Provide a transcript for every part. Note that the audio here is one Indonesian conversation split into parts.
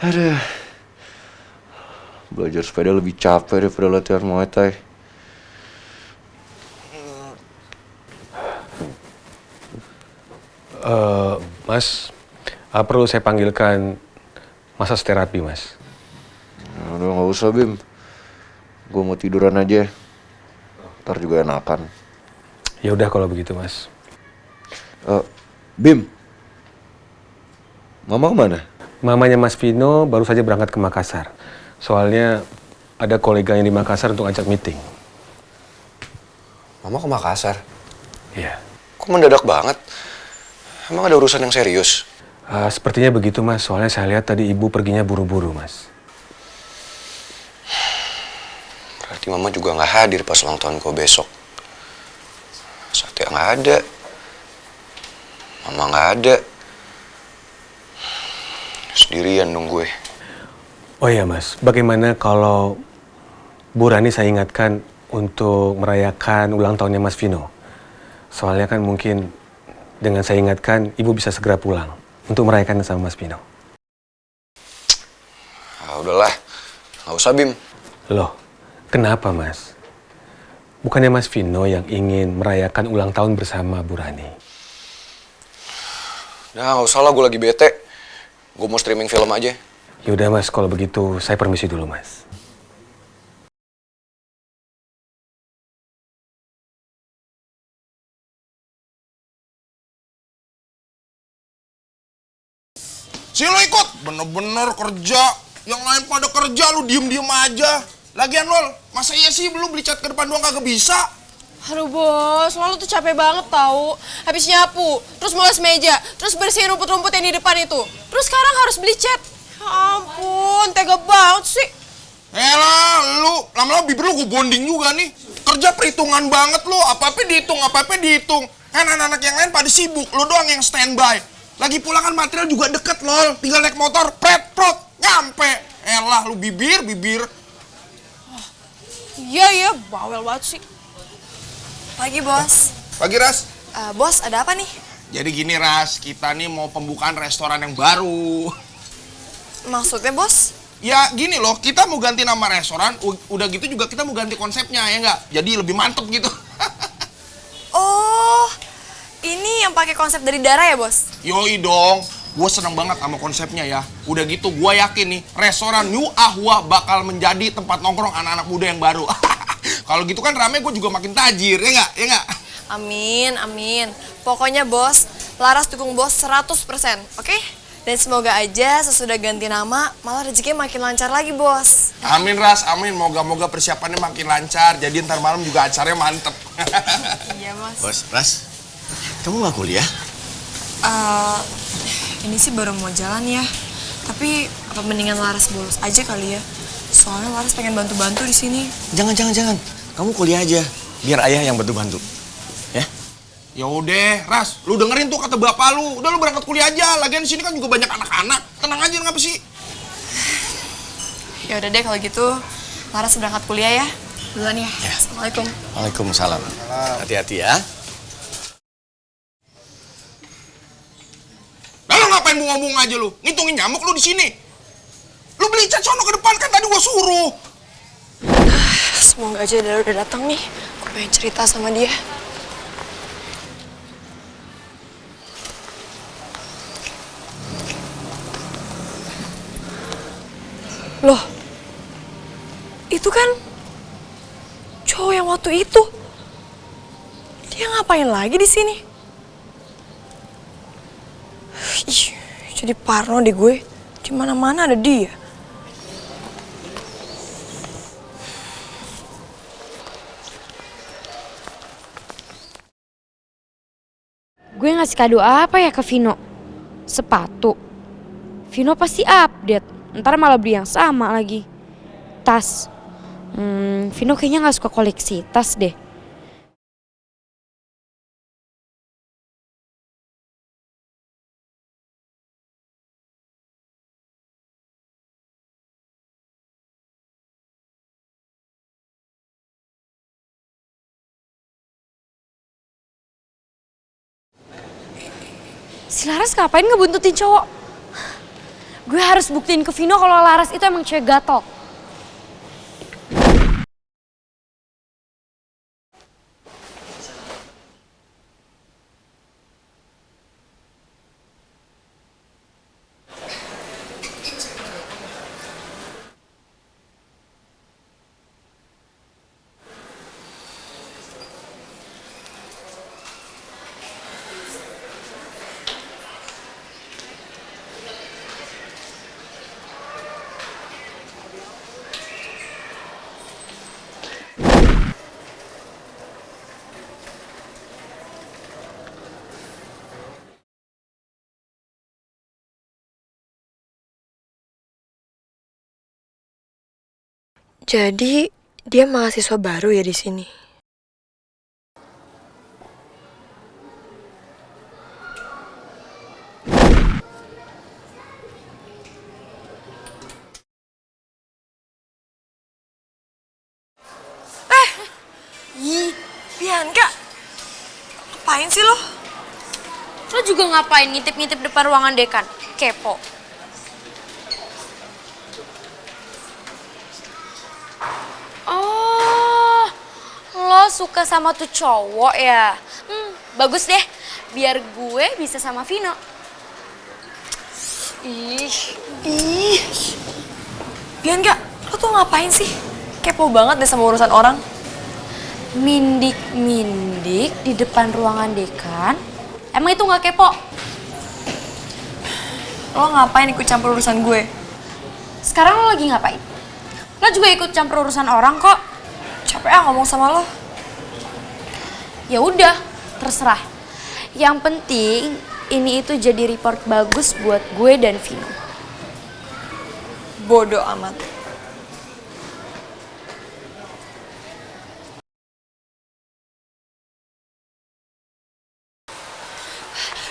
Aduh, belajar sepeda lebih capek daripada latihan Muay Thai. Mas, perlu saya panggilkan masas terapi, Mas? Udah nggak usah, Bim. Gue mau tiduran aja. Ntar juga enakan. Ya udah kalau begitu, Mas. Bim, Mama kemana? Mamanya Mas Vino baru saja berangkat ke Makassar. Soalnya ada kolega yang di Makassar untuk ajak meeting. Mama ke Makassar? Iya. Kok mendadak banget? Emang ada urusan yang serius? Sepertinya begitu, Mas. Soalnya saya lihat tadi ibu perginya buru-buru, Mas. Berarti Mama juga nggak hadir pas ulang tahun gue besok. Satya nggak ada. Mama nggak ada. Sendirian dong gue. Oh iya, Mas. Bagaimana kalau Bu Rani saya ingatkan untuk merayakan ulang tahunnya Mas Vino? Soalnya kan mungkin dengan saya ingatkan, ibu bisa segera pulang untuk merayakan sama Mas Vino. Udahlah, nggak usah, Bim. Loh, kenapa, Mas? Bukannya Mas Vino yang ingin merayakan ulang tahun bersama Bu Rani? Nah, nggak usah lah, gue lagi bete. Gue mau streaming film aja. Yaudah, Mas, kalau begitu saya permisi dulu, Mas. Si lo ikut, bener-bener kerja. Yang lain pada kerja, lu diem-diem aja. Lagian lol, masa iya sih lu beli cat ke depan doang kagak bisa? Aduh bos, lo tuh capek banget tau. Habis nyapu, terus moles meja, terus bersihin rumput-rumput yang di depan itu. Terus sekarang harus beli cat. Ya ampun, tega banget sih. Elah, lu lama-lama bibir lu gue bonding juga nih. Kerja perhitungan banget lu, apa-apa dihitung, apa-apa dihitung. Kan anak-anak yang lain pada sibuk, lu doang yang standby. Lagi pula kan material juga deket lol, tinggal naik motor, prot, nyampe. Elah, lu bibir. Iya, bawel banget sih. Pagi, Bos. Pagi, Ras. Bos, ada apa nih? Jadi gini, Ras, kita nih mau pembukaan restoran yang baru. Maksudnya, Bos? Ya gini loh, kita mau ganti nama restoran, udah gitu juga kita mau ganti konsepnya, ya nggak? Jadi lebih mantep gitu. Oh, ini yang pakai konsep dari Dara ya, Bos? Yoi dong, gue seneng banget sama konsepnya ya. Udah gitu gue yakin nih, restoran New Ahwa bakal menjadi tempat nongkrong anak-anak muda yang baru. Kalau gitu kan rame, gue juga makin tajir, ya nggak? Ya nggak? Amin. Pokoknya, Bos, Laras dukung Bos 100%, oke? Dan semoga aja sesudah ganti nama, malah rezekinya makin lancar lagi, Bos. Amin, Ras, amin. Moga-moga persiapannya makin lancar, jadi ntar malam juga acaranya mantep. Iya, Mas. Bos, Ras, kamu nggak kuliah? Ini sih baru mau jalan ya. Tapi apa mendingan Laras bolos aja kali ya? Soalnya Laras pengen bantu-bantu di sini. Jangan. Kamu kuliah aja, biar ayah yang bantu-bantu. Ya? Ya udah, Ras, lu dengerin tuh kata bapak lu. Udah lu berangkat kuliah aja. Lagian di sini kan juga banyak anak-anak. Tenang aja, ngapa sih? Ya udah deh kalau gitu, Laras berangkat kuliah ya. Duluan ya. Ya. Assalamualaikum. Waalaikumsalam. Hati-hati ya. Lah lu ngapain bunga-bunga aja lu? Ngitungin nyamuk lu di sini. Lu beli cat sono ke depan kan tadi gua suruh. Semoga aja Dara udah datang nih. Gue pengen cerita sama dia. Loh, itu kan cowok yang waktu itu. Dia ngapain lagi di sini? Ih, jadi parno deh gue. Di mana-mana ada dia. Gue ngasih kado apa ya ke Vino? Sepatu. Vino pasti update. Ntar malah beli yang sama lagi. Tas. Vino kayaknya gak suka koleksi tas deh. Si Laras ngapain ngebuntutin cowok? Gue harus buktiin ke Vino kalau Laras itu emang cewek gatel. Jadi dia mahasiswa baru ya di sini. Bianca, ngapain sih lo? Lo juga ngapain ngintip-ngintip depan ruangan dekan? Kepo. Oh, lo suka sama tuh cowok ya? Bagus deh, biar gue bisa sama Vino. Ih. Bianca, lo tuh ngapain sih? Kepo banget deh sama urusan orang. Mindik-mindik di depan ruangan dekan? Emang itu nggak kepo? Lo ngapain ikut campur urusan gue? Sekarang lo lagi ngapain? Lo juga ikut campur urusan orang kok. Capek ngomong sama lo. Ya udah, terserah. Yang penting ini itu jadi report bagus buat gue dan Vino. Bodoh amat.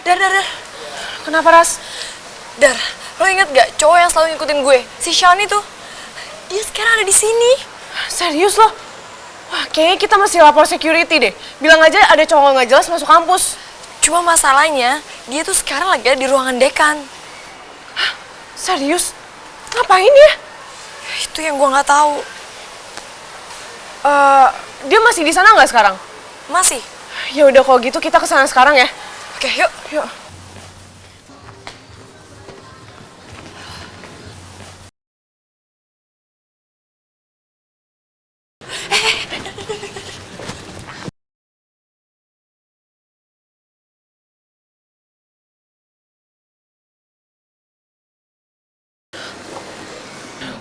Dar. Kenapa, Ras? Dar, lo inget gak cowok yang selalu ngikutin gue? Si Shani tuh. Dia sekarang ada di sini. Serius lo? Wah, kayaknya kita masih lapor security deh. Bilang aja ada cowok nggak jelas masuk kampus. Cuma masalahnya, dia tuh sekarang lagi ada di ruangan dekan. Serius? Ngapain ya? Itu yang gue nggak tahu. Dia masih di sana nggak sekarang? Masih? Ya udah kalau gitu kita ke sana sekarang ya. Oke, yuk. Yuk.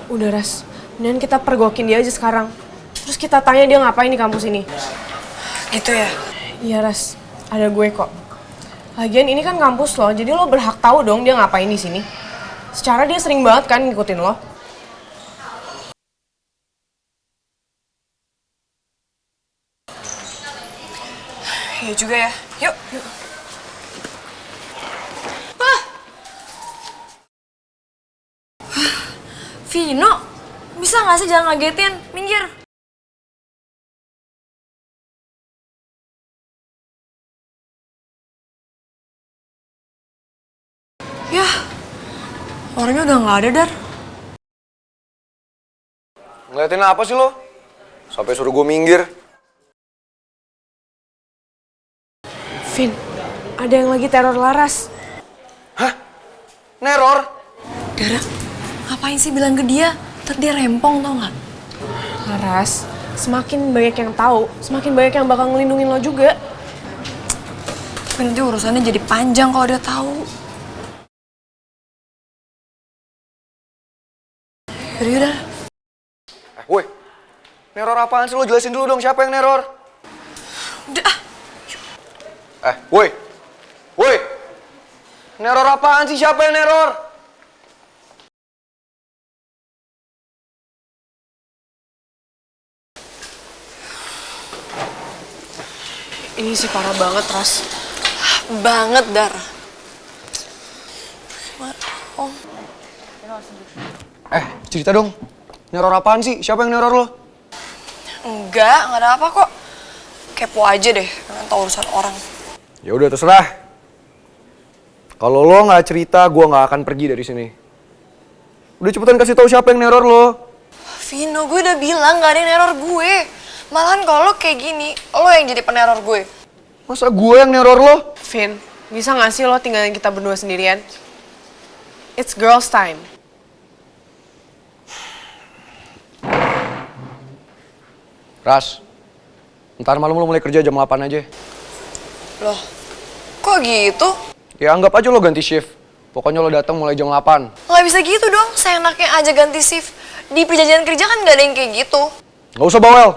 Udah, Ras. Mendingan kita pergokin dia aja sekarang. Terus kita tanya dia ngapain di kampus ini. Gitu ya? Iya, Ras. Ada gue kok. Lagian ini kan kampus lo, jadi lo berhak tahu dong dia ngapain di sini. Secara dia sering banget kan ngikutin lo. Iya juga ya. Yuk. Vino, bisa nggak sih jangan ngagetin? Minggir. Yah, orangnya udah nggak ada, Dar. Ngeliatin apa sih lo? Sampai suruh gue minggir. Vin, ada yang lagi teror Laras. Hah? Neror? Dara, ngapain sih bilang ke dia? Ntar dia rempong tau nggak? Laras, semakin banyak yang tahu, semakin banyak yang bakal ngelindungin lo juga. Tapi nanti urusannya jadi panjang kalau dia tahu. Yaudah. Woi, neror apaan sih lo? Jelasin dulu dong siapa yang neror. Udah. Woi. Neror apaan sih? Siapa yang neror? Ini sih parah banget, Ras. Banget, Dar. Om. Cerita dong. Neror apaan sih? Siapa yang neror lo? Enggak ada apa kok. Kepo aja deh, pengen tahu urusan orang. Ya udah terserah. Kalau lo nggak cerita, gue nggak akan pergi dari sini. Udah cepetan kasih tahu siapa yang neror lo. Vino, gue udah bilang gak ada yang neror gue. Malahan kalau lo kayak gini, lo yang jadi peneror gue. Masa gue yang neror lo? Vin, bisa gak sih lo tinggalin kita berdua sendirian? It's girls time. Ras, ntar malam lo mulai kerja jam 8 aja. Loh, kok gitu? Ya anggap aja lo ganti shift. Pokoknya lo datang mulai jam 8. Nggak bisa gitu dong, seenaknya aja ganti shift. Di perjanjian kerja kan gak ada yang kayak gitu. Nggak usah bawel.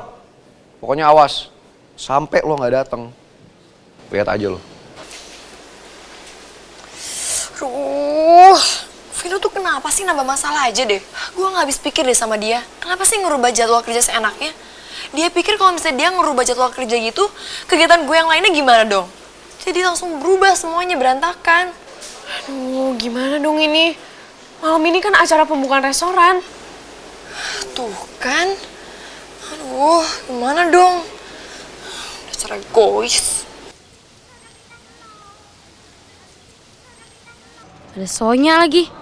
Pokoknya awas. Sampai lo nggak datang. Lihat aja lo. Aduh, Vino tuh kenapa sih nambah masalah aja deh? Gue nggak habis pikir deh sama dia. Kenapa sih ngerubah jadwal kerja seenaknya? Dia pikir kalau misalnya dia ngerubah jadwal kerja gitu, kegiatan gue yang lainnya gimana dong? Jadi langsung berubah semuanya, berantakan. Aduh, gimana dong ini? Malam ini kan acara pembukaan restoran. Tuh kan. Aduh, gimana dong? Dasar egois. Ada Sonya lagi.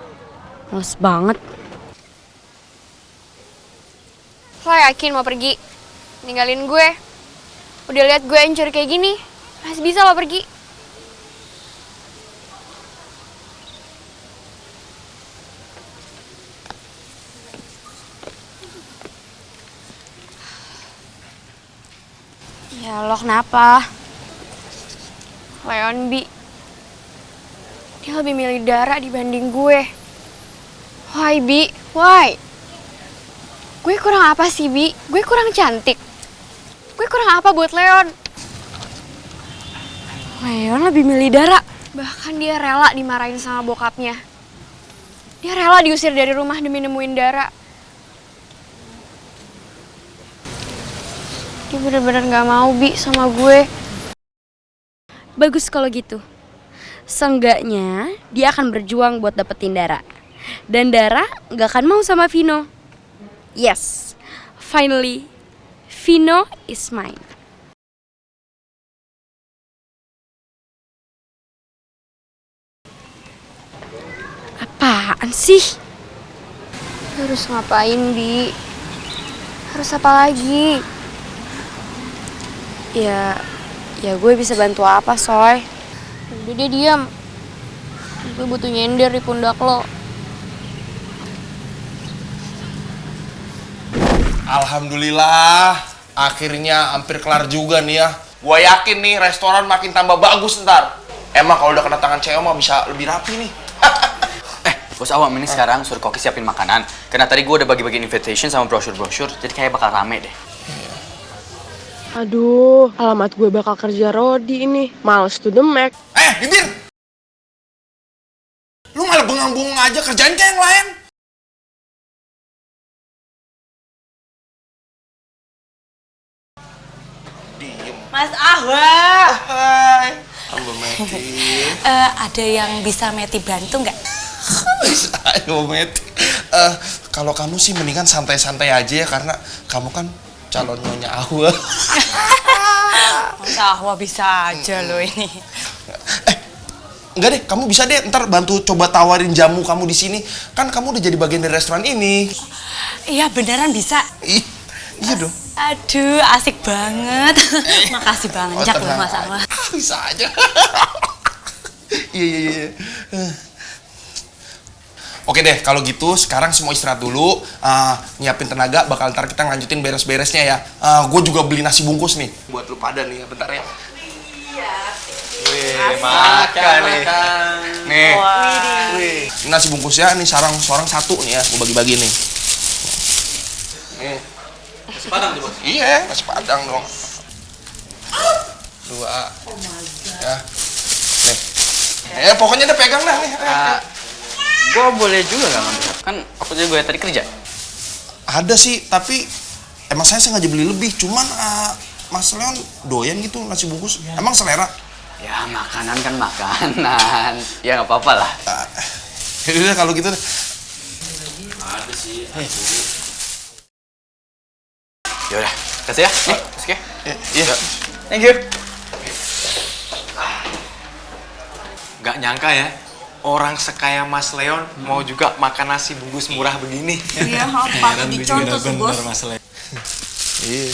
Males banget. Lo yakin mau pergi? Ninggalin gue? Udah lihat gue hancur kayak gini? Masih bisa lo pergi? Ya lo kenapa? Leon Bi. Dia lebih milih Dara dibanding gue. Why, Bi? Why? Gue kurang apa sih, Bi? Gue kurang cantik. Gue kurang apa buat Leon? Leon lebih milih Dara. Bahkan dia rela dimarahin sama bokapnya. Dia rela diusir dari rumah demi nemuin Dara. Dia bener-bener gak mau, Bi, sama gue. Bagus kalau gitu. Seenggaknya dia akan berjuang buat dapetin Dara. Dan Dara gak akan mau sama Vino. Yes, finally, Vino is mine. Apaan sih? Harus ngapain, Bi? Harus apa lagi? Ya gue bisa bantu apa, Soy? Udah dia diam. Gue butuh nyender di pundak lo. Alhamdulillah, akhirnya hampir kelar juga nih ya. Gua yakin nih restoran makin tambah bagus ntar. Emang kalau udah kena tangan cewek mah bisa lebih rapi nih. Bos Awam ini sekarang suruh Koki siapin makanan. Karena tadi gue udah bagi-bagi invitation sama brosur-brosur, jadi kayak bakal rame deh. Aduh, alamat gue bakal kerja Rodi ini. Males to the max. Bibir! Lu malah bengang-bengong aja, kerjain kayak yang lain. Mas Ahwa. Hai. Halo Meti. Ada yang bisa Meti bantu nggak? Bisa, ayo Meti. Kalau kamu sih mendingan santai-santai aja ya, karena kamu kan calon nyonya Ahwa. Mas Ahwa bisa aja loh ini. Enggak deh, kamu bisa deh ntar bantu coba tawarin jamu kamu di sini. Kan kamu udah jadi bagian dari restoran ini. Iya beneran bisa. Iya dong. Aduh, asik banget. Makasih banyak loh Mas Ahwa. Bisa aja. Iya. Oke deh, kalau gitu sekarang semua istirahat dulu, nyiapin tenaga, bakal ntar kita ngelanjutin beres-beresnya ya. Gue juga beli nasi bungkus nih, buat lu pada nih, bentar ya. Iya. Makan nih. Nih, ini nasi bungkusnya, nih seorang satu nih ya, gue bagi-bagi nih. Nih. Nasi Padang tuh, Bos? Iya, nasi Padang dong. 2. Ya. Pokoknya udah pegang dah nih. Gue boleh juga gak ngambil? Kan aku juga gue tadi kerja. Ada sih, tapi emang saya sengaja beli lebih. Cuman Mas Leon doyan gitu nasi bungkus. Emang selera? Ya makanan kan makanan. Ya nggak apa-apa lah. Yaudah kalau gitu. Ada sih. Yaudah, kasih ya. Nih, kasih ya. Iya. Thank you. Gak nyangka ya, orang sekaya Mas Leon mau juga makan nasi bungkus murah begini. Iya, patut dicontoh tuh, Bos. Iya,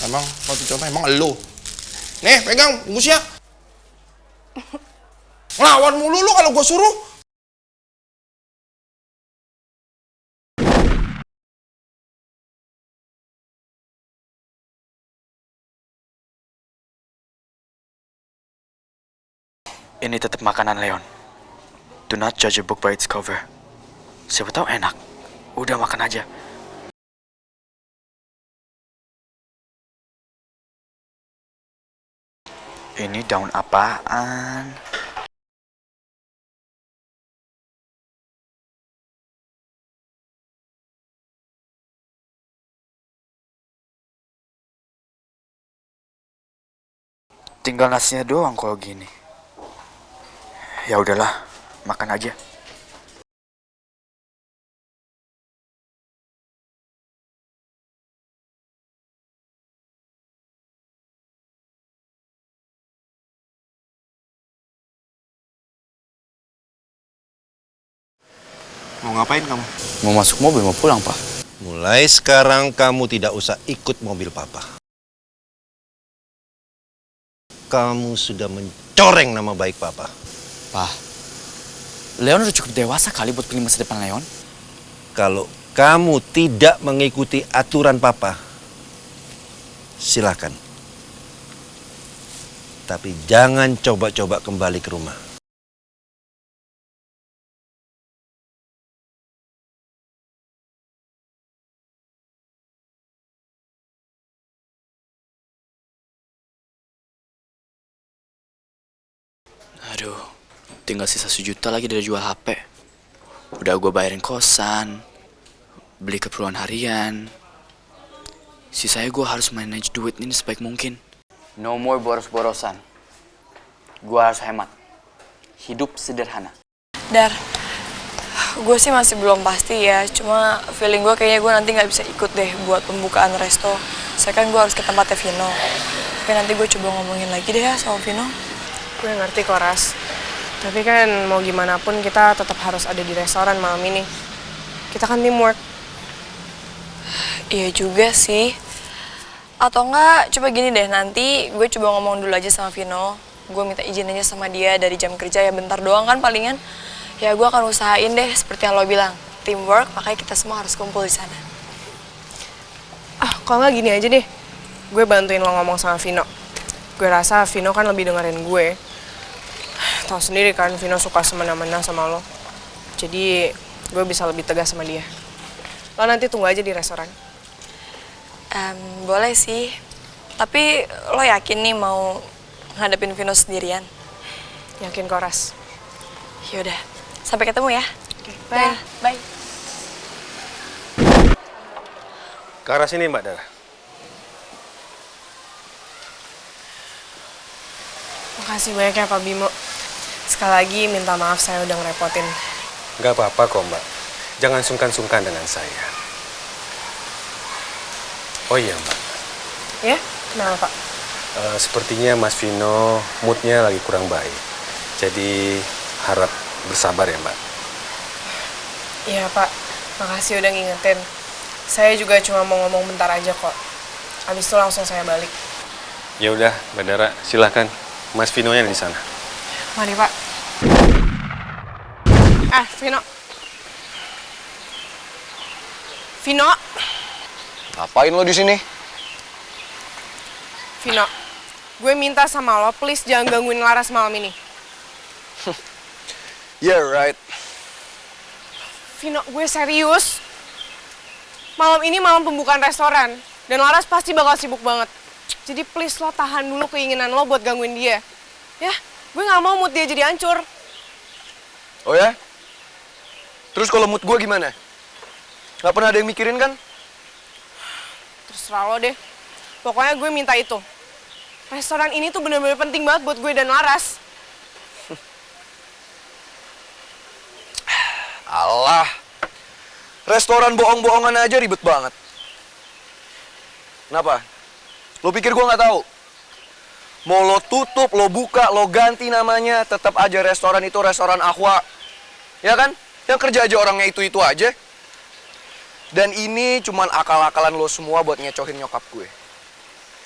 emang waktu contoh emang elu. Nih, pegang bungkusnya. Ngelawan mulu lu kalau gue suruh. Ini tetap makanan Leon. Do not judge a book by its cover. Siapa tahu enak. Udah makan aja. Ini daun apaan? Tinggal nasinya doang kalau gini. Ya udahlah, makan aja. Mau ngapain kamu? Mau masuk mobil, mau pulang, Pak. Mulai sekarang kamu tidak usah ikut mobil papa. Kamu sudah mencoreng nama baik papa. Pak, Leon udah cukup dewasa kali buat pilih masa depan Leon. Kalau kamu tidak mengikuti aturan papa, silakan. Tapi jangan coba-coba kembali ke rumah. Aduh, tinggal sisa 1 juta lagi dari jual HP. Udah gue bayarin kosan, beli keperluan harian. Sisanya gue harus manage duit ini sebaik mungkin. No more boros-borosan. Gue harus hemat. Hidup sederhana. Dar, gue sih masih belum pasti ya. Cuma feeling gue kayaknya gue nanti nggak bisa ikut deh buat pembukaan resto. Saya kan gue harus ke tempatnya Vino. Tapi nanti gue coba ngomongin lagi deh ya sama Vino. Gue ngerti kok, Ras. Tapi kan mau gimana pun kita tetap harus ada di restoran malam ini. Kita kan teamwork. Iya juga sih. Atau enggak, coba gini deh, nanti gue coba ngomong dulu aja sama Vino. Gue minta izin aja sama dia dari jam kerja ya, bentar doang kan palingan. Ya gue akan usahain deh seperti yang lo bilang. Teamwork, makanya kita semua harus kumpul di sana. Kalau nggak gini aja deh. Gue bantuin lo ngomong sama Vino. Gue rasa Vino kan lebih dengerin gue. Tahu sendiri kan Vino suka semena-mena sama lo. Jadi gue bisa lebih tegas sama dia. Lo nanti tunggu aja di restoran. Boleh sih. Tapi lo yakin nih mau ngadepin Vino sendirian? Yakin kok, Ras. Yaudah, sampai ketemu ya. Bye. Bye. Ke arah sini, Mbak Dara. Makasih banyak ya Pak Bimo. Sekali lagi minta maaf saya udah ngerepotin. Nggak apa-apa kok, Mbak. Jangan sungkan-sungkan dengan saya. Oh iya, Mbak. Ya? Kenapa, Pak? Sepertinya Mas Vino moodnya lagi kurang baik. Jadi harap bersabar ya, Mbak. Iya, Pak. Makasih udah ngingetin. Saya juga cuma mau ngomong bentar aja kok. Habis itu langsung saya balik. Ya udah, Mbak Dara, silahkan. Mas Vino-nya di sana. Mari, Pak. Vino. Vino. Ngapain lo di sini? Vino, gue minta sama lo, please jangan gangguin Laras malam ini. Yeah, right. Vino, gue serius. Malam ini malam pembukaan restoran. Dan Laras pasti bakal sibuk banget. Jadi please lo tahan dulu keinginan lo buat gangguin dia. Ya, gue gak mau mood dia jadi hancur. Oh ya? Terus kalau mood gue gimana? Gak pernah ada yang mikirin kan? Terserah lo deh. Pokoknya gue minta itu. Restoran ini tuh bener-bener penting banget buat gue dan Laras. Alah, restoran bohong-bohongan aja ribet banget. Kenapa? Lo pikir gue nggak tahu? Mau lo tutup, lo buka, lo ganti namanya, tetap aja restoran itu restoran Ahwa. Ya kan? Yang kerja aja orangnya itu-itu aja. Dan ini cuman akal-akalan lo semua buat ngecohin nyokap gue.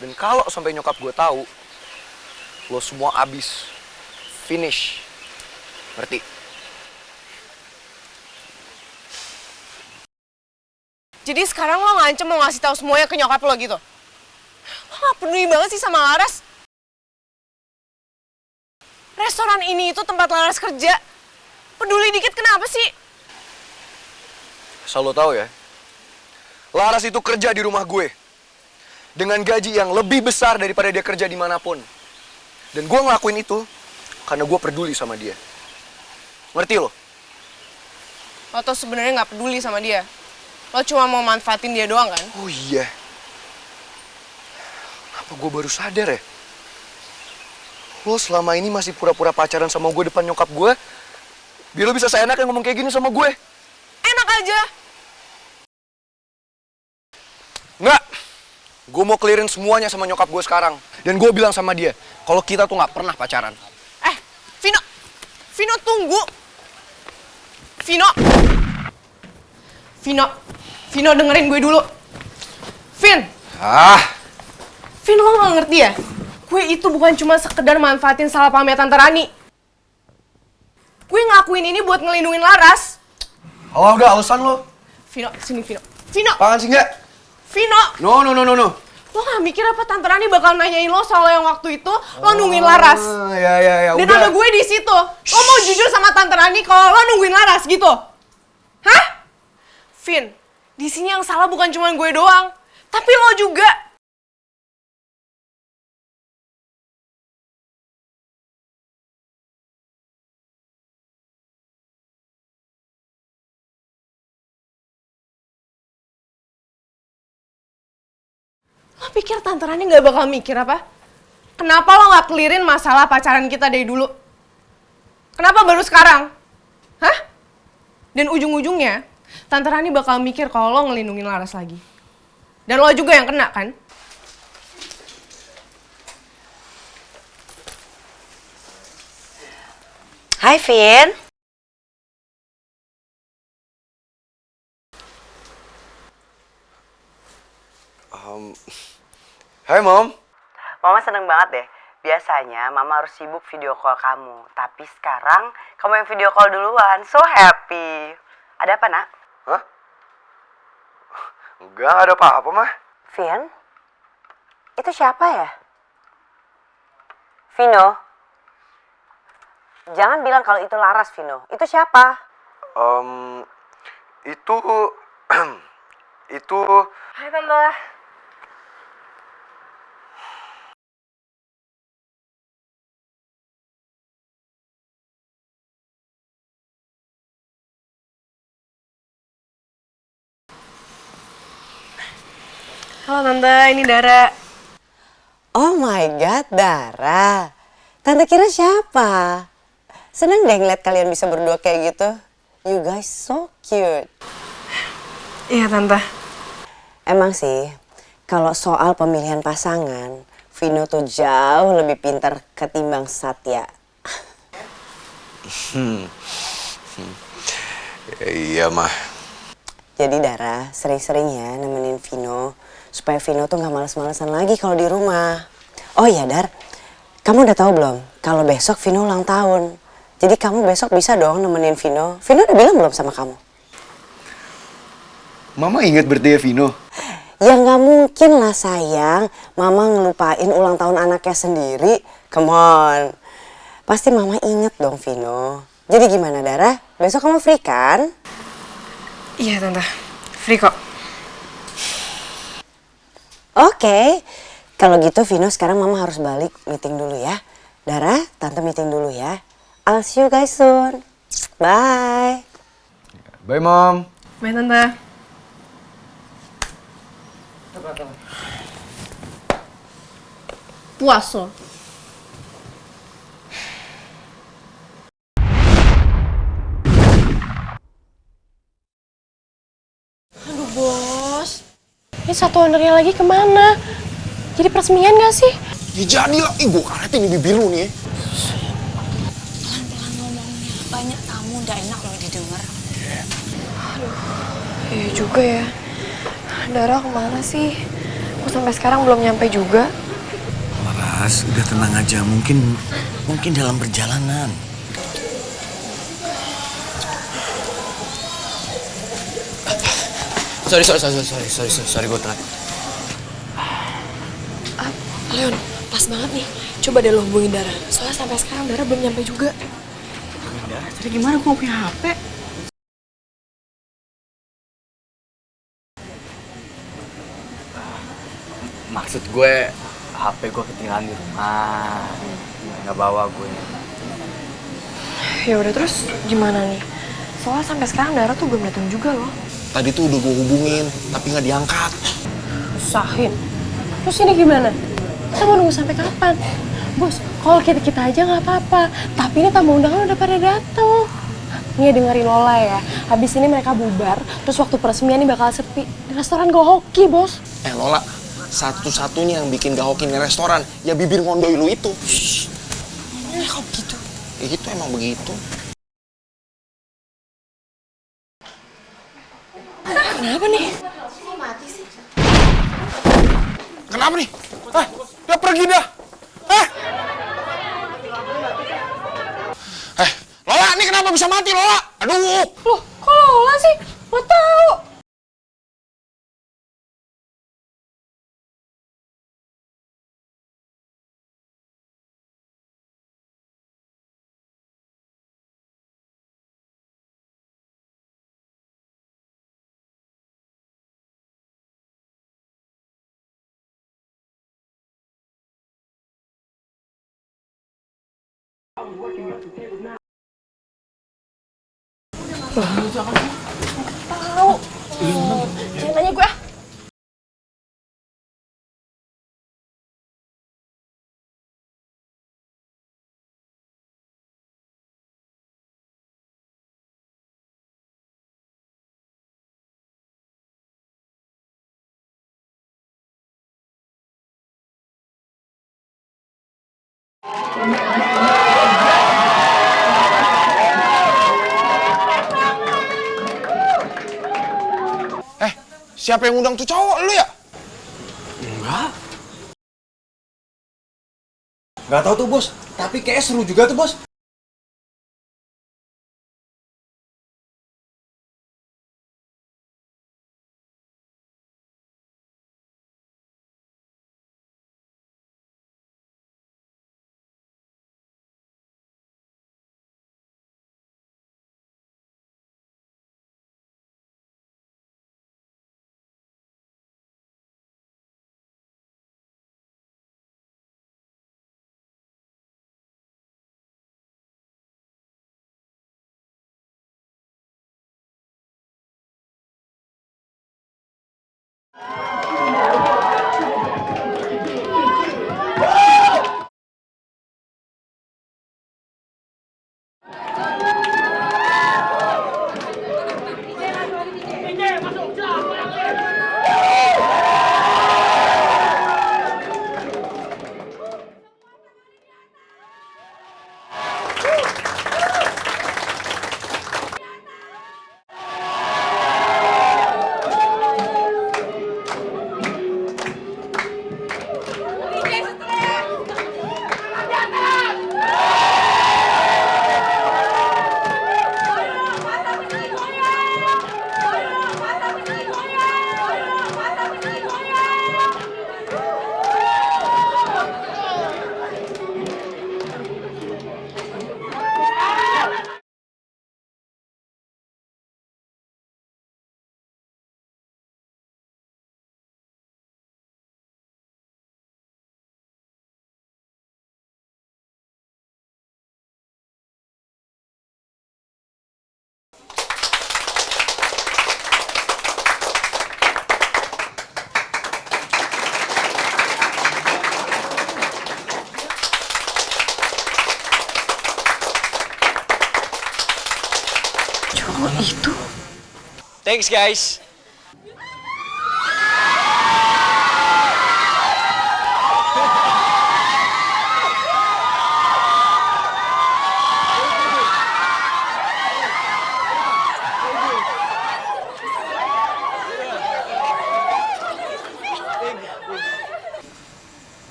Dan kalau sampai nyokap gue tahu, lo semua abis. Finish. Ngerti? Jadi sekarang lo ngancem mau ngasih tahu semuanya ke nyokap lo gitu? Lo gak peduli banget sih sama Laras? Restoran ini itu tempat Laras kerja. Peduli dikit kenapa sih? Asal lo tahu ya, Laras itu kerja di rumah gue. Dengan gaji yang lebih besar daripada dia kerja dimanapun. Dan gue ngelakuin itu karena gue peduli sama dia. Ngerti lo? Lo tuh sebenarnya nggak peduli sama dia. Lo cuma mau manfaatin dia doang kan? Oh iya. Kenapa gue baru sadar ya? Lo selama ini masih pura-pura pacaran sama gue depan nyokap gue, biar lo bisa seenaknya ngomong kayak gini sama gue. Enak aja. Nggak. Gue mau clearin semuanya sama nyokap gue sekarang. Dan gue bilang sama dia, kalau kita tuh nggak pernah pacaran. Vino! Vino, tunggu! Vino! Vino! Vino, dengerin gue dulu. Vin! Vin, lo gak ngerti ya? Gue itu bukan cuma sekedar manfaatin salah pahamnya Tante Rani. Gue ngelakuin ini buat ngelindungin Laras. Oh, udah alasan lo. Vino, sini Vino. Vino! Apaan sih nggak? Vino! No. Lo gak mikir apa Tante Rani bakal nanyain lo soal yang waktu itu lo nungguin Laras? Ya, Dan udah. ada gue di situ. Lo mau jujur sama Tante Rani kalau lo nungguin Laras gitu? Hah? Vin, di sini yang salah bukan cuma gue doang, tapi lo juga. Lo pikir Tante Rani gak bakal mikir apa? Kenapa lo gak clearin masalah pacaran kita dari dulu? Kenapa baru sekarang? Hah? Dan ujung-ujungnya, Tante Rani bakal mikir kalau lo ngelindungin Laras lagi. Dan lo juga yang kena, kan? Hai, Vin. Hai, Mom. Mama seneng banget deh. Biasanya Mama harus sibuk video call kamu. Tapi sekarang kamu yang video call duluan. So happy. Ada apa, Nak? Hah? Enggak ada apa-apa, Mah. Vin? Itu siapa ya? Vino? Jangan bilang kalau itu Laras, Vino. Itu siapa? Itu... itu... Hai, Tante. Halo Tante, ini Dara. Oh my God, Dara. Tante kira siapa? Seneng deh ngeliat kalian bisa berdua kayak gitu. You guys so cute. Iya Tante. Emang sih, kalau soal pemilihan pasangan, Vino tuh jauh lebih pintar ketimbang Satya. Iya, Mah. Jadi Dara, sering-sering ya nemenin Vino, supaya Vino tuh gak males-malesan lagi kalau di rumah. Oh iya Dar, kamu udah tahu belum kalau besok Vino ulang tahun? Jadi kamu besok bisa dong nemenin Vino. Vino udah bilang belum sama kamu? Mama ingat birthday Vino? Ya nggak mungkin lah sayang, Mama ngelupain ulang tahun anaknya sendiri. Come on, pasti Mama inget dong Vino. Jadi gimana Dara, besok kamu free kan? Iya Tante, free kok. Oke, kalau gitu Vino sekarang Mama harus balik meeting dulu ya. Dara, Tante meeting dulu ya. I'll see you guys soon. Bye. Bye, Mom. Bye Tante. Puas lo. Aduh bos, ini satu ownernya lagi kemana? Jadi peresmian gak sih? Ya jadi lah, gue karetin di bibir lu nih. Pelan-pelan ngomongnya, banyak tamu udah enak loh didengar. Iya juga ya. Dara kemana sih? Aku sampai sekarang belum nyampe juga. Laras, udah tenang aja. Mungkin dalam perjalanan. Sorry gue telat. Leon, pas banget nih. Coba deh lo hubungin Dara. Soalnya sampai sekarang Dara belum nyampe juga. Jadi gimana gue punya HP? Maksud gue, HP gue ketinggalan di rumah. Nggak bawa gue. Ya udah terus gimana nih? Soalnya sampai sekarang Dara tuh belum datang juga loh. Tadi tuh udah gue hubungin, tapi nggak diangkat. Usahin. Terus ini gimana? Kita mau nunggu sampai kapan? Bos, kalau kita aja nggak apa-apa. Tapi ini tamu undangan udah pada datang. Nih dengerin Lola ya. Habis ini mereka bubar, terus waktu peresmian ini bakal sepi. Di restoran gak hoki, Bos. Lola, satu-satunya yang bikin gak hoki di restoran, ya bibir ngondoi lu itu. Kok begitu? Ya gitu, emang begitu. Kenapa nih? Kenapa nih? Dia pergi dah. Lola, ini kenapa bisa mati, Lola? Aduh. Loh, kok Lola sih? Gak tahu. Tahu. Jangan tanya gue ah. Siapa yang undang tuh cowok, lu ya? Enggak. Nggak tahu tuh, Bos. Tapi kayaknya seru juga tuh, Bos. Itu. Thanks, guys.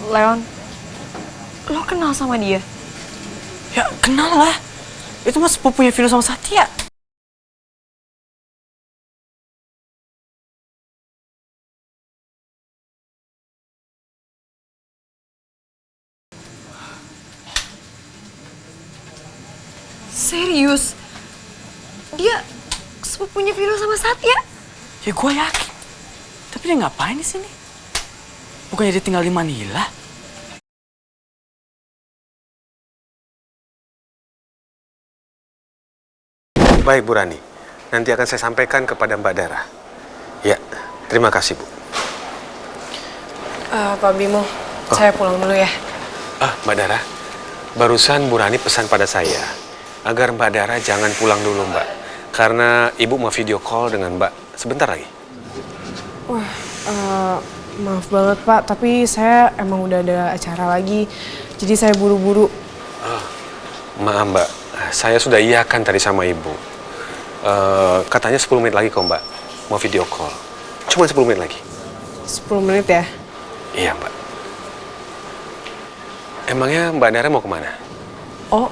Leon, lo kenal sama dia? Ya kenal lah. Itu mah sepupunya Vino sama Satya. Serius? Dia sepupunya Vino sama Satya? Ya gue yakin. Tapi dia ngapain di sini? Bukannya dia tinggal di Manila? Baik Bu Rani, nanti akan saya sampaikan kepada Mbak Dara. Ya, terima kasih Bu. Pak Bimo, saya pulang dulu ya. Mbak Dara, barusan Bu Rani pesan pada saya agar Mbak Dara jangan pulang dulu Mbak. Karena Ibu mau video call dengan Mbak sebentar lagi. Wah, maaf banget Pak, tapi saya emang udah ada acara lagi. Jadi saya buru-buru. Maaf Mbak, saya sudah iyakan tadi sama Ibu. Katanya 10 menit lagi kok Mbak, mau video call. Cuma 10 menit lagi. 10 menit ya? Iya Mbak. Emangnya Mbak Dara mau kemana? Oh,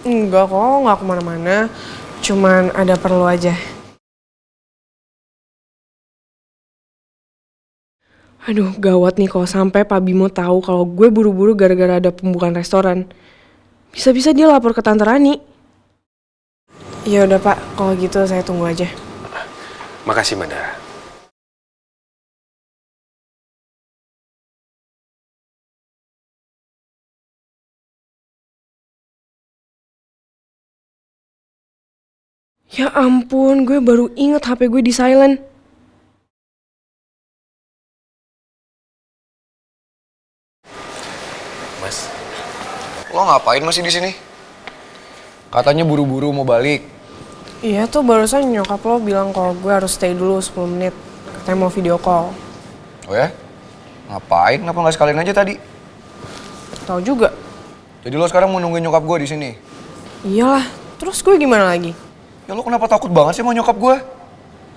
enggak kok, nggak kemana-mana. Cuman ada perlu aja. Aduh, gawat nih kalau sampai Pak Bimo tahu kalau gue buru-buru gara-gara ada pembukaan restoran. Bisa-bisa dia lapor ke Tante Rani. Ya udah Pak, kalau gitu saya tunggu aja. Makasih Mbak Dara. Ya ampun, gue baru inget HP gue di silent. Mas, lo ngapain masih di sini? Katanya buru-buru mau balik. Iya tuh barusan nyokap lo bilang kalau gue harus stay dulu 10 menit. Katanya mau video call. Oh ya? Ngapain? Kenapa nggak sekalian aja tadi? Tahu juga. Jadi lo sekarang mau nungguin nyokap gue di sini? Iyalah, terus gue gimana lagi? Ya lo kenapa takut banget sih sama nyokap gue?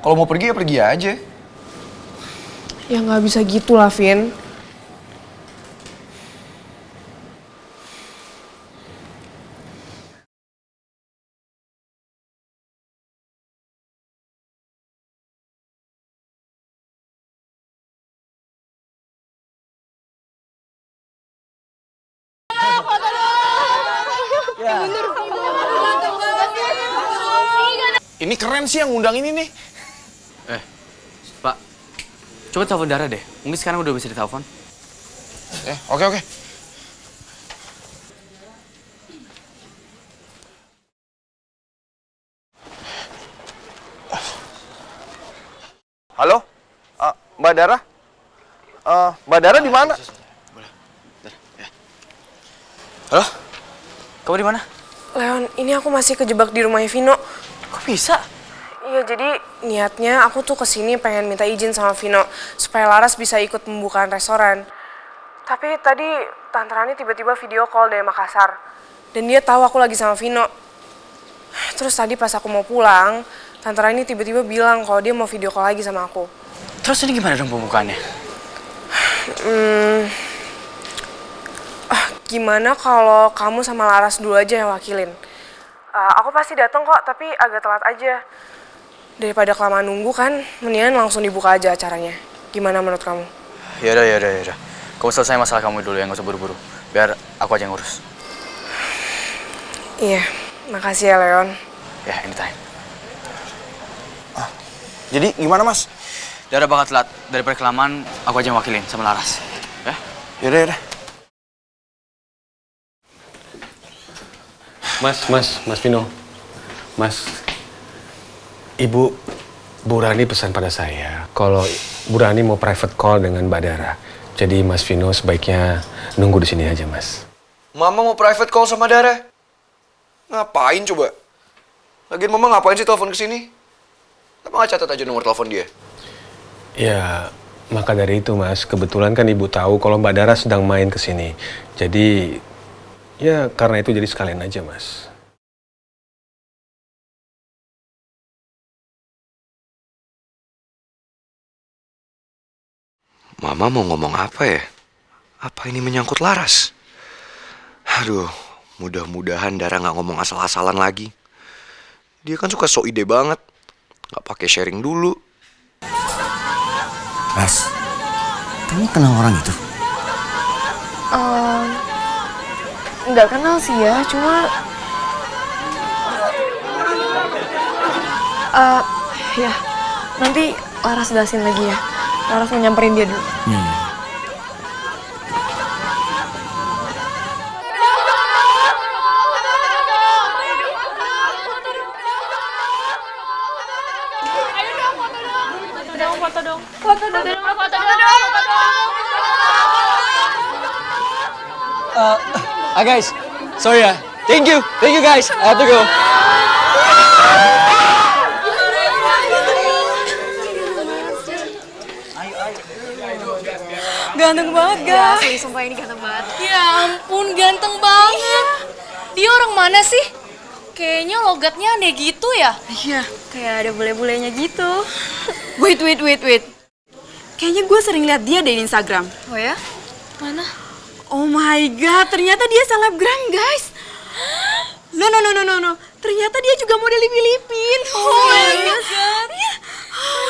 Kalau mau pergi ya pergi aja. Ya nggak bisa gitu lah, Vin. Ini keren sih yang ngundang ini nih. Pak, coba telepon Dara deh. Mungkin sekarang udah bisa ditelepon. Oke. Halo? Mbak Dara? Mbak Dara di mana? Halo? Kamu di mana? Leon, ini aku masih kejebak di rumahnya Vino. Kok bisa? Iya, jadi niatnya aku tuh kesini pengen minta izin sama Vino supaya Laras bisa ikut pembukaan restoran. Tapi tadi Tante Rani tiba-tiba video call dari Makassar. Dan dia tahu aku lagi sama Vino. Terus tadi pas aku mau pulang, Tante Rani tiba-tiba bilang kalau dia mau video call lagi sama aku. Terus ini gimana dong pembukaannya? Gimana kalau kamu sama Laras dulu aja yang wakilin? Aku pasti datang kok, tapi agak telat aja. Daripada kelamaan nunggu kan, mendingan langsung dibuka aja acaranya. Gimana menurut kamu? Yaudah. Kamu selesai masalah kamu dulu ya, nggak usah buru-buru. Biar aku aja yang ngurus. Iya, makasih ya Leon. Ya, anytime. Jadi gimana Mas? Dara bakal telat. Daripada kelamaan, aku aja yang wakilin sama Laras. Ya? Yaudah. Mas Vino. Mas, Bu Rani pesan pada saya kalau Bu Rani mau private call dengan Mbak Dara. Jadi Mas Vino sebaiknya nunggu di sini aja, Mas. Mama mau private call sama Dara? Ngapain coba? Lagian Mama ngapain sih telepon ke sini? Kenapa nggak catat aja nomor telepon dia? Ya, maka dari itu, Mas. Kebetulan kan Ibu tahu kalau Mbak Dara sedang main ke sini. Jadi, ya karena itu jadi sekalian aja, Mas. Mama mau ngomong apa ya? Apa ini menyangkut Laras? Aduh, mudah-mudahan Dara nggak ngomong asal-asalan lagi. Dia kan suka so ide banget, nggak pakai sharing dulu. Ras, kamu kenal orang itu? Nggak kenal sih ya, cuma ya nanti Laras jelasin lagi ya. Laras mau nyamperin dia dulu. Guys, sorry ya. Thank you guys. I have to go. Ganteng banget, guys. Asli, sumpah ini ganteng banget. Ya ampun, ganteng banget. Dia orang mana sih? Kayaknya logatnya aneh gitu ya? Iya, kayak ada bule-bulenya gitu. Wait. Kayaknya gue sering lihat dia deh di Instagram. Oh ya? Mana? Oh my god, ternyata dia selebgram, guys. No. Ternyata dia juga model di Filipina. Oh my god.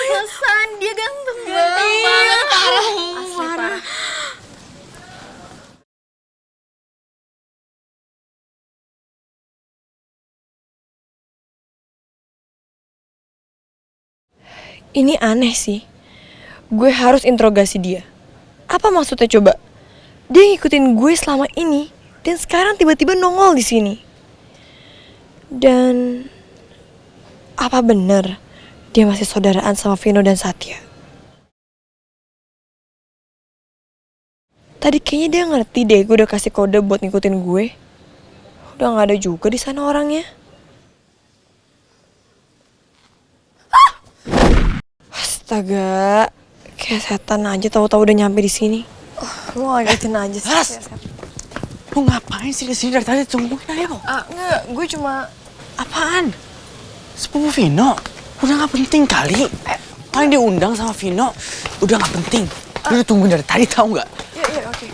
Pesan, dia ganteng banget, parah. Asli parah. Ini aneh sih. Gue harus interogasi dia. Apa maksudnya coba? Dia ngikutin gue selama ini dan sekarang tiba-tiba nongol di sini. Dan apa bener dia masih saudaraan sama Vino dan Satya? Tadi kayaknya dia ngerti deh gue udah kasih kode buat ngikutin gue. Udah nggak ada juga di sana orangnya. Astaga, kayak setan aja tahu-tahu udah nyampe di sini. Lu ngagetin aja sih. Ras, lu ngapain sih di sini dari tadi? Tungguin ayo. Enggak, gue cuma... Apaan? Sepupu Vino? Udah gak penting kali. Paling diundang sama Vino, udah gak penting. Lu tungguin dari tadi, tahu nggak? Iya, oke.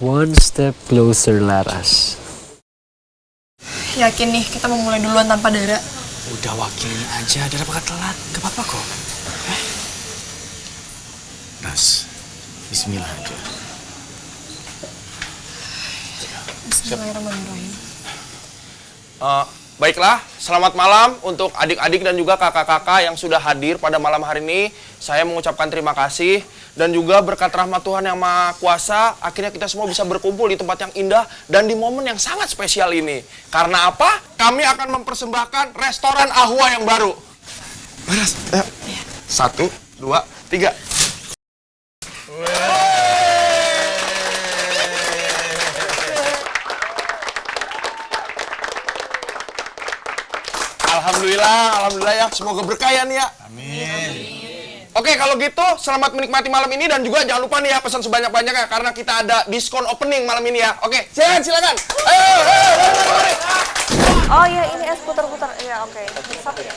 One step closer, Laras. Yakin nih, kita mau mulai duluan tanpa Dara. Udah wakilin aja, Dara bakal telat. Gak apa-apa kok. Ras, bismillah aja. Bismillahirrahmanirrahim. Baiklah, selamat malam untuk adik-adik dan juga kakak-kakak yang sudah hadir pada malam hari ini. Saya mengucapkan terima kasih dan juga berkat rahmat Tuhan yang Maha Kuasa, akhirnya kita semua bisa berkumpul di tempat yang indah dan di momen yang sangat spesial ini. Karena apa? Kami akan mempersembahkan restoran Ahwa yang baru. Beres, ayo. 1, 2, 3. Alhamdulillah ya. Semoga berkah ya nih ya. Amin. Oke, kalau gitu selamat menikmati malam ini dan juga jangan lupa nih ya pesan sebanyak-banyaknya karena kita ada diskon opening malam ini ya. Oke, silakan. Ayo. Oh iya, ini es putar-putar. Iya, oke. Satu ya.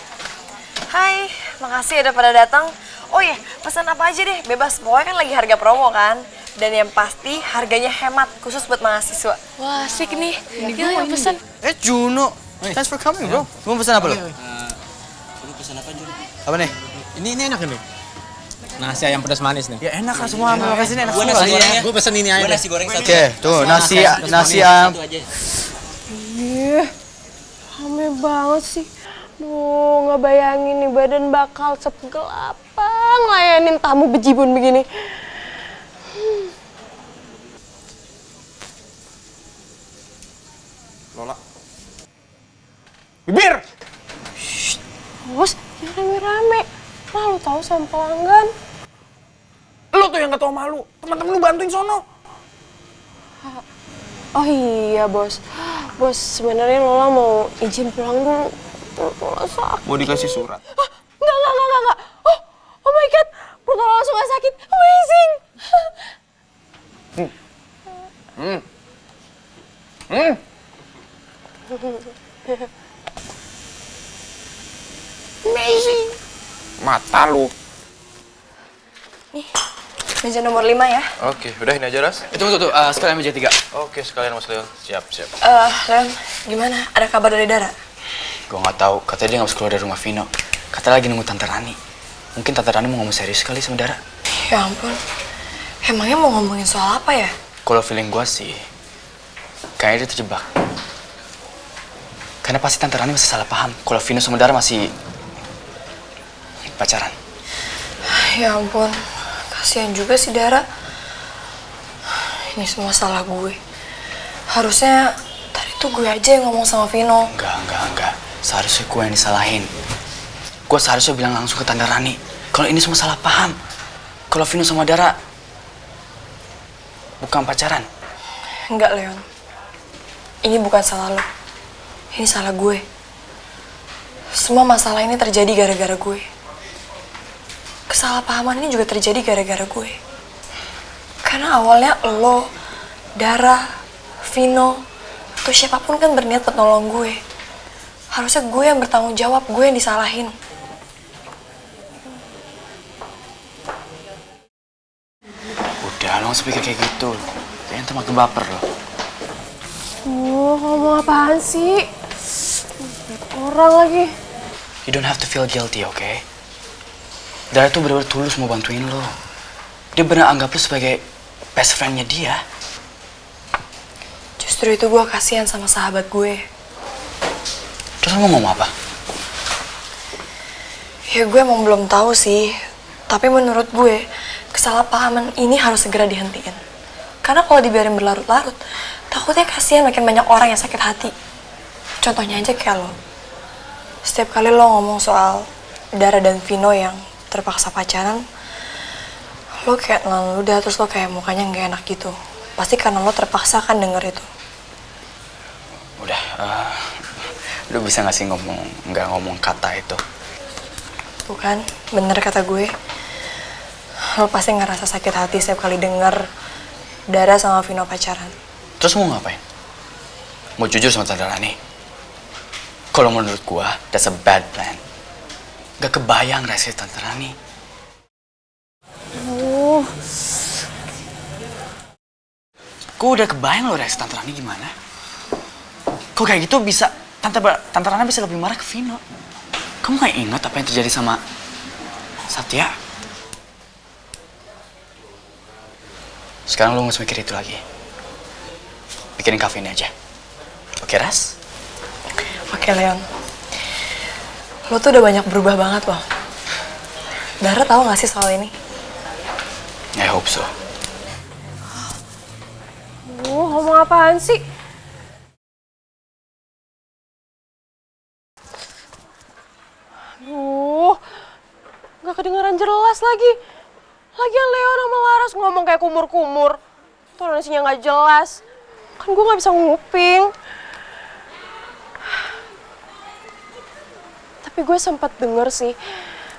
Hai, makasih udah pada datang. Oh iya, pesan apa aja deh, bebas. Pokoknya kan lagi harga promo kan. Dan yang pasti harganya hemat, khusus buat mahasiswa. Wah, asik nih. Gila yang pesen. Juno. Thanks for coming, bro. Mau pesan apa lo? Lu pesan apa, Jun? Apa nih? Ini enak nih. Nasi ayam pedas manis nih. Ya enak lah semua, mau kasih enak Gua semua. nasi goreng ya. Gua pesen ini aja. Gua nasi goreng satu. Oke, tuh nasi ayam. Ih, rame banget sih. Duh, nggak bayangin nih badan bakal sepegel apa ngelayanin tamu bejibun begini. Lola. Bibir! Bos, jangan rame-rame. Malu tahu sama pelanggan. Lu tuh yang gak tau malu. Teman-teman lu bantuin sono. Oh iya, Bos. Bos, sebenarnya Lola mau izin pulang dulu. Lola sakit. Mau dikasih surat. Enggak. Oh my God. Perut Lola langsung gak sakit. Amazing. Amazing. Mata lu. Nih, Meja nomor 5 ya. Oke, udah ini aja, Ras. Tunggu, sekalian meja 3. Oke, sekalian Mas Leon. Siap. Leon, gimana? Ada kabar dari Dara? Gue nggak tahu, katanya dia nggak bisa keluar dari rumah Vino. Katanya lagi nunggu Tante Rani. Mungkin Tante Rani mau ngomong serius sekali sama Dara. Ya ampun, emangnya mau ngomongin soal apa ya? Kalau feeling gue sih, kayaknya dia terjebak. Karena pasti Tante Rani masih salah paham kalau Vino sama Dara masih pacaran. Ya ampun, kasihan juga si Dara. Ini semua salah gue. Harusnya tadi tuh gue aja yang ngomong sama Vino. Enggak. Seharusnya gue yang disalahin. Gue seharusnya bilang langsung ke Tante Rani kalau ini semua salah paham. Kalau Vino sama Dara bukan pacaran. Enggak, Leon. Ini bukan salah lo. Ini salah gue. Semua masalah ini terjadi gara-gara gue. Kesalahpahaman ini juga terjadi gara-gara gue. Karena awalnya lo, Dara, Vino, atau siapapun kan berniat buat nolong gue. Harusnya gue yang bertanggung jawab, gue yang disalahin. Udah, lo nggak usah pikir kayak gitu. Kayaknya ntar makin baper lo. Ngomong apaan sih? Orang lagi. You don't have to feel guilty, okay? Dara tuh bener-bener tulus mau bantuin lo. Dia bener anggap lo sebagai best friend-nya dia. Justru itu gue kasihan sama sahabat gue. Terus lo mau ngomong apa? Ya gue emang belum tahu sih. Tapi menurut gue, kesalahpahaman ini harus segera dihentikan. Karena kalau dibiarin berlarut-larut, takutnya kasihan makin banyak orang yang sakit hati. Contohnya aja kayak lo. Setiap kali lo ngomong soal Dara dan Vino yang terpaksa pacaran, lo kayak nelan ludah, terus lo kayak mukanya nggak enak gitu. Pasti karena lo terpaksa kan denger itu. Udah, lo bisa nggak sih nggak ngomong kata itu? Bukan, bener kata gue. Lo pasti ngerasa sakit hati setiap kali denger Dara sama Vino pacaran. Terus mau ngapain? Mau jujur sama Tante Rani? Kalau menurut gua, that's a bad plan. Gak kebayang reaksi Tante Rani. Gua udah kebayang lo reaksi Tante Rani gimana? Kok kayak gitu bisa, Tante Rani bisa lebih marah ke Vino. Kamu gak ingat apa yang terjadi sama Satya? Sekarang lo gak usah mikir itu lagi. Pikirin kafe ini aja. Oke, Ras? Oke, Leon. Lo tuh udah banyak berubah banget loh. Dara tahu gak sih soal ini? I hope so. Ngomong apaan sih? Gak kedengeran jelas lagi. Lagian Leon sama Laras ngomong kayak kumur-kumur. Tonasinya gak jelas. Kan gue gak bisa nguping. Tapi gue sempat denger sih,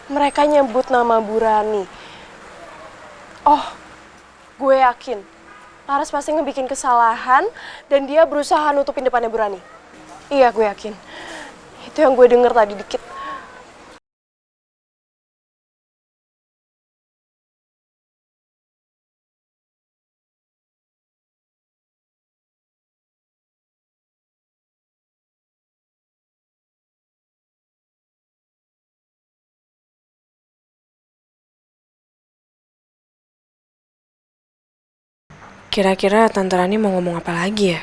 mereka nyebut nama Bu Rani. Oh, gue yakin Laras pasti ngebikin kesalahan dan dia berusaha nutupin depannya Bu Rani. Iya, gue yakin. Itu yang gue denger tadi dikit. Kira-kira Tante Rani mau ngomong apa lagi ya?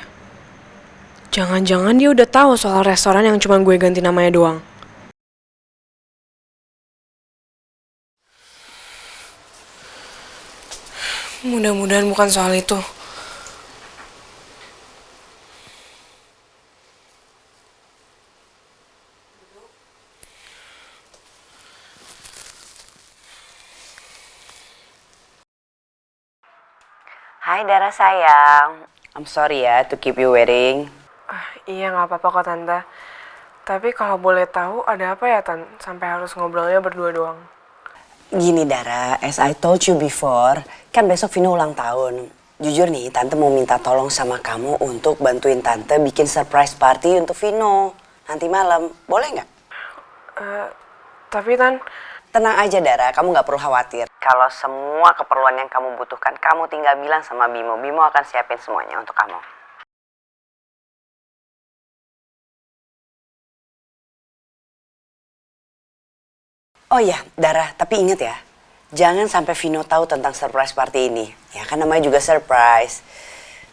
Jangan-jangan dia udah tahu soal restoran yang cuma gue ganti namanya doang. Mudah-mudahan bukan soal itu. Hai Dara sayang, I'm sorry ya to keep you waiting. Iya nggak apa-apa kok Tante. Tapi kalau boleh tahu ada apa ya Tan? Sampai harus ngobrolnya berdua doang. Gini Dara, as I told you before, kan besok Vino ulang tahun. Jujur nih, Tante mau minta tolong sama kamu untuk bantuin Tante bikin surprise party untuk Vino nanti malam. Boleh nggak? Tapi Tan, Tenang aja Dara, kamu gak perlu khawatir. Kalau semua keperluan yang kamu butuhkan, kamu tinggal bilang sama Bimo. Bimo akan siapin semuanya untuk kamu. Oh iya, Dara, tapi inget ya, jangan sampai Vino tahu tentang surprise party ini. Ya kan namanya juga surprise.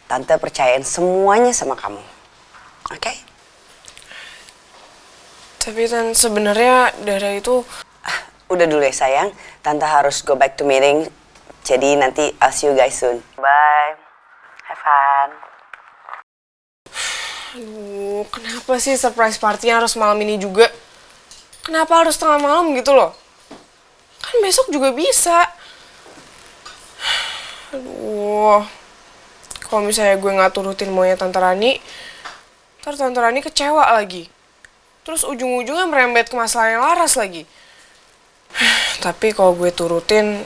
Tante percayain semuanya sama kamu. Oke? Tapi Tan, sebenarnya Dara itu... Udah dulu ya sayang, Tante harus go back to meeting. Jadi nanti I'll see you guys soon. Bye. Have fun. Aduh, kenapa sih surprise party-nya harus malam ini juga? Kenapa harus tengah malam gitu loh? Kan besok juga bisa. Aduh, kalau misalnya gue nggak turutin maunya Tante Rani, ntar Tante Rani kecewa lagi. Terus ujung-ujungnya merembet ke masalah yang Laras lagi. Tapi kalau gue turutin,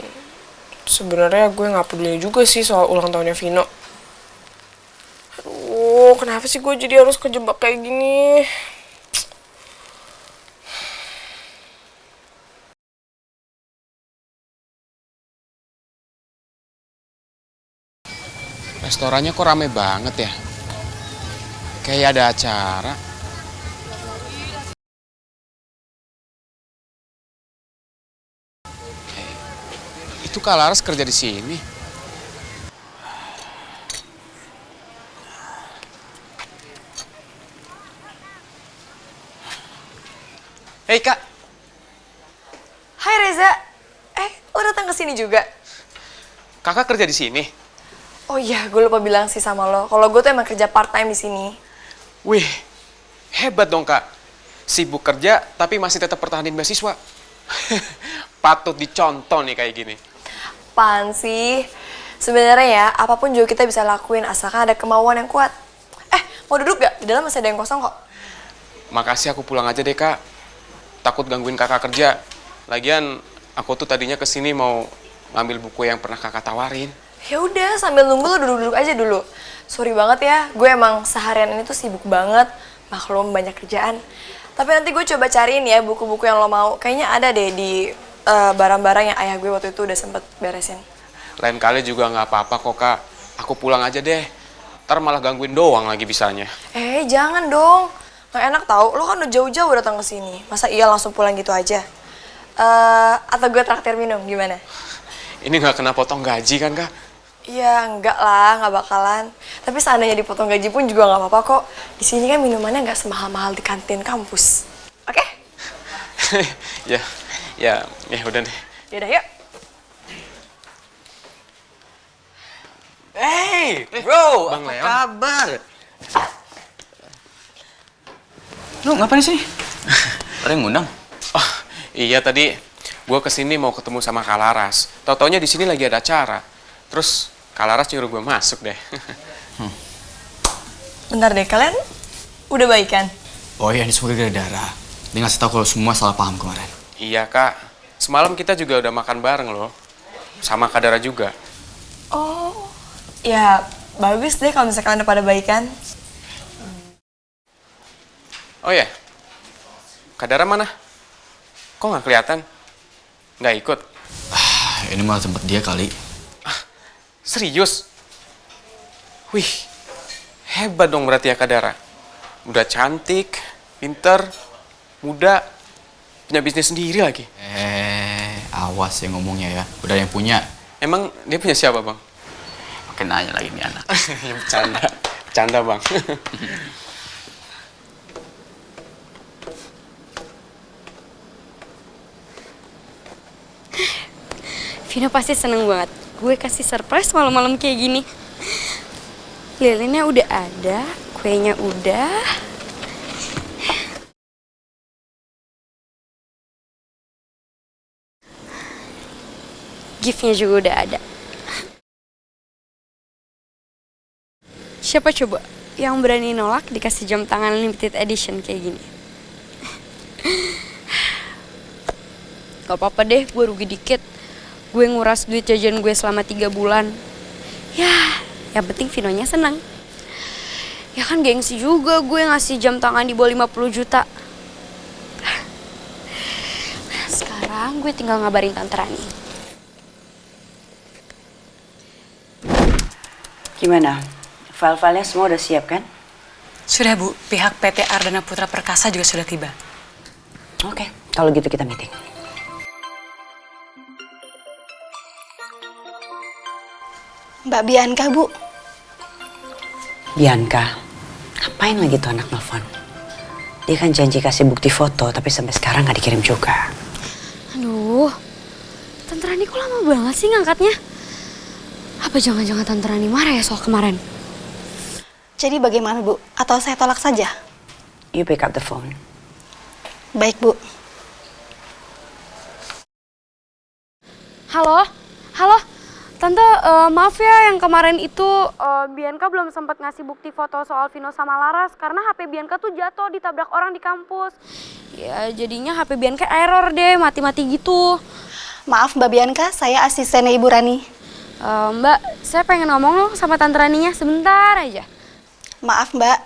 sebenarnya gue nggak peduli juga sih soal ulang tahunnya Vino. Aduh, kenapa sih gue jadi harus kejebak kayak gini? Restorannya kok rame banget ya? Kayak ada acara. Itu Kak Laras kerja di sini. Hei Kak. Hai Reza. Lo datang ke sini juga? Kakak kerja di sini. Oh iya, gue lupa bilang sih sama lo. Kalau gue tuh emang kerja part time di sini. Wih, hebat dong Kak. Sibuk kerja tapi masih tetap pertahanin beasiswa. Patut dicontoh nih kayak gini. Apaan sih? Sebenarnya ya, apapun juga kita bisa lakuin asalkan ada kemauan yang kuat. Mau duduk gak? Di dalam masih ada yang kosong kok. Makasih, aku pulang aja deh Kak. Takut gangguin kakak kerja. Lagian aku tuh tadinya kesini mau ngambil buku yang pernah kakak tawarin. Ya udah, sambil nunggu lo duduk-duduk aja dulu. Sorry banget ya, gue emang seharian ini tuh sibuk banget. Maklum banyak kerjaan. Tapi nanti gue coba cariin ya buku-buku yang lo mau. Kayaknya ada deh di barang-barang yang ayah gue waktu itu udah sempet beresin. Lain kali juga nggak apa-apa kok Kak. Aku pulang aja deh. Ntar malah gangguin doang lagi bisanya. Jangan dong. Nggak enak tau, lo kan udah jauh-jauh datang ke sini. Masa iya langsung pulang gitu aja? Atau gue traktir minum, gimana? Ini nggak kena potong gaji kan Kak? Iya, enggak lah, nggak bakalan. Tapi seandainya dipotong gaji pun juga nggak apa-apa kok. Di sini kan minumannya nggak semahal-mahal di kantin kampus. Oke? Ya udah deh. Yaudah, yuk. Hey, bro, Bang apa Leon. kabar? Lu ngapain sih? Ada yang ngundang? Oh, iya tadi gue kesini mau ketemu sama Kak Laras. Tau-taunya di sini lagi ada acara. Terus Kak Laras nyuruh gue masuk deh. Bentar deh, kalian udah baikan? Oh iya, ini semua gara-gara Dara. Dia ngasih tahu kalau semua salah paham kemarin. Iya Kak, semalam kita juga udah makan bareng loh. Sama Kak Dara juga. Oh, ya bagus deh kalau misalnya kalian udah pada baikan. Oh ya, Kak Dara mana? Kok nggak kelihatan? Nggak ikut? Ini malah tempat dia kali. Serius? Wih, hebat dong berarti ya Kak Dara. Udah cantik, pinter, muda, punya bisnis sendiri lagi. Awas ya ngomongnya ya. Udah yang punya. Emang dia punya siapa Bang? Makin nanya lagi nih anak. Bercanda, bercanda Bang. Vino pasti seneng banget. Gue kasih surprise malam-malam kayak gini. Lilinnya udah ada, kuenya udah. Giftnya juga udah ada. Siapa coba yang berani nolak dikasih jam tangan limited edition kayak gini? Gak apa-apa deh, gue rugi dikit. Gue nguras duit jajan gue selama 3 bulan. Ya, yang penting Vinonya senang. Ya kan gengsi juga gue ngasih jam tangan di bawah 50 juta. Sekarang pulang, gue tinggal ngabarin Tante Rani. Gimana? File-filenya semua udah siap kan? Sudah Bu, pihak PT Ardana Putra Perkasa juga sudah tiba. Oke, kalau gitu kita meeting. Mbak Bianca, Bu. Bianca, ngapain lagi tuh anak nelfon? Dia kan janji kasih bukti foto, tapi sampai sekarang nggak dikirim juga. Aduh, Tante Rani kok lama banget sih ngangkatnya? Apa jangan-jangan Tante Rani marah ya soal kemarin? Jadi bagaimana, Bu? Atau saya tolak saja? You pick up the phone. Baik, Bu. Halo? Halo? Tante, maaf ya yang kemarin itu Bianca belum sempat ngasih bukti foto soal Vino sama Laras karena HP Bianca tuh jatuh ditabrak orang di kampus. Ya jadinya HP Bianca error deh, mati-mati gitu. Maaf Mbak Bianca, saya asistennya Ibu Rani. Mbak, saya pengen ngomong loh sama Tante Raninya sebentar aja. Maaf Mbak,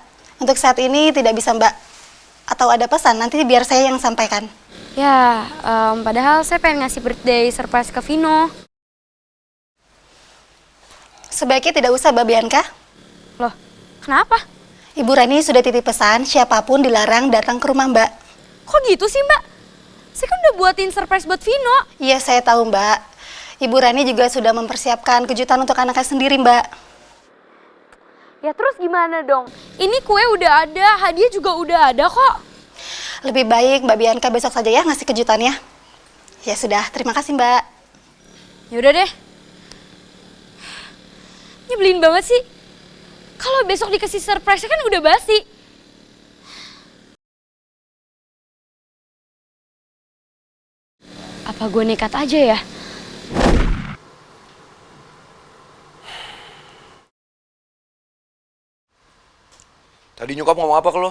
untuk saat ini tidak bisa Mbak. Atau ada pesan, nanti biar saya yang sampaikan. Ya, padahal saya pengen ngasih birthday surprise ke Vino. Sebaiknya tidak usah Mbak Bianca. Loh, kenapa? Ibu Rani sudah titip pesan, siapapun dilarang datang ke rumah Mbak. Kok gitu sih Mbak? Saya kan udah buatin surprise buat Vino. Iya, saya tahu Mbak. Ibu Rani juga sudah mempersiapkan kejutan untuk anaknya sendiri Mbak. Ya terus gimana dong? Ini kue udah ada, hadiah juga udah ada kok. Lebih baik Mbak Bianca besok saja ya ngasih kejutannya. Ya sudah, terima kasih Mbak. Yaudah deh. Nyebelin banget sih. Kalau besok dikasih surprise kan udah basi. Apa gue nekat aja ya? Tadi nyokap ngomong apa ke lo?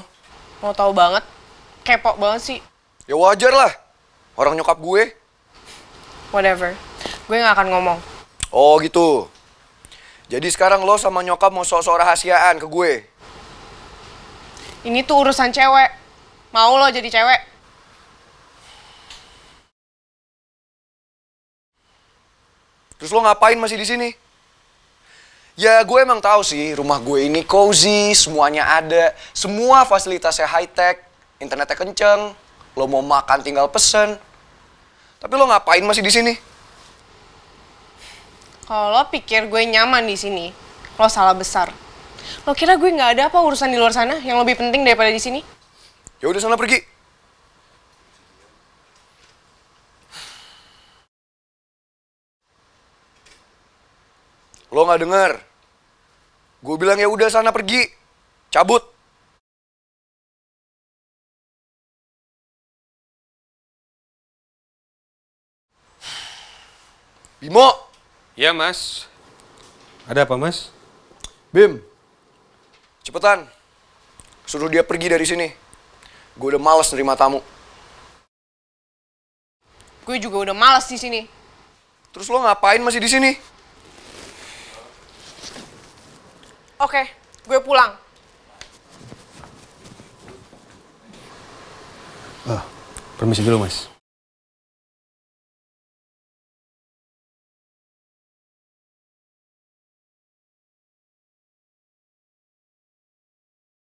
Mau tahu banget? Kepo banget sih. Ya wajar lah. Orang nyokap gue. Whatever. Gue gak akan ngomong. Oh gitu. Jadi sekarang lo sama nyokap mau sok-sok rahasiaan ke gue. Ini tuh urusan cewek. Mau lo jadi cewek? Terus lo ngapain masih di sini? Ya gue emang tahu sih rumah gue ini cozy, semuanya ada, semua fasilitasnya high tech, internetnya kenceng, lo mau makan tinggal pesen. Tapi lo ngapain masih di sini? Kalau lo pikir gue nyaman di sini, lo salah besar. Lo kira gue nggak ada apa urusan di luar sana yang lebih penting daripada di sini? Ya udah sana pergi. Lo nggak denger? Gue bilang ya udah sana pergi, cabut. Bimo. Iya mas. Ada apa mas? Bim, cepetan. Suruh dia pergi dari sini. Gue udah malas nerima tamu. Gue juga udah malas di sini. Terus lo ngapain masih di sini? Oke, gue pulang. Permisi dulu mas.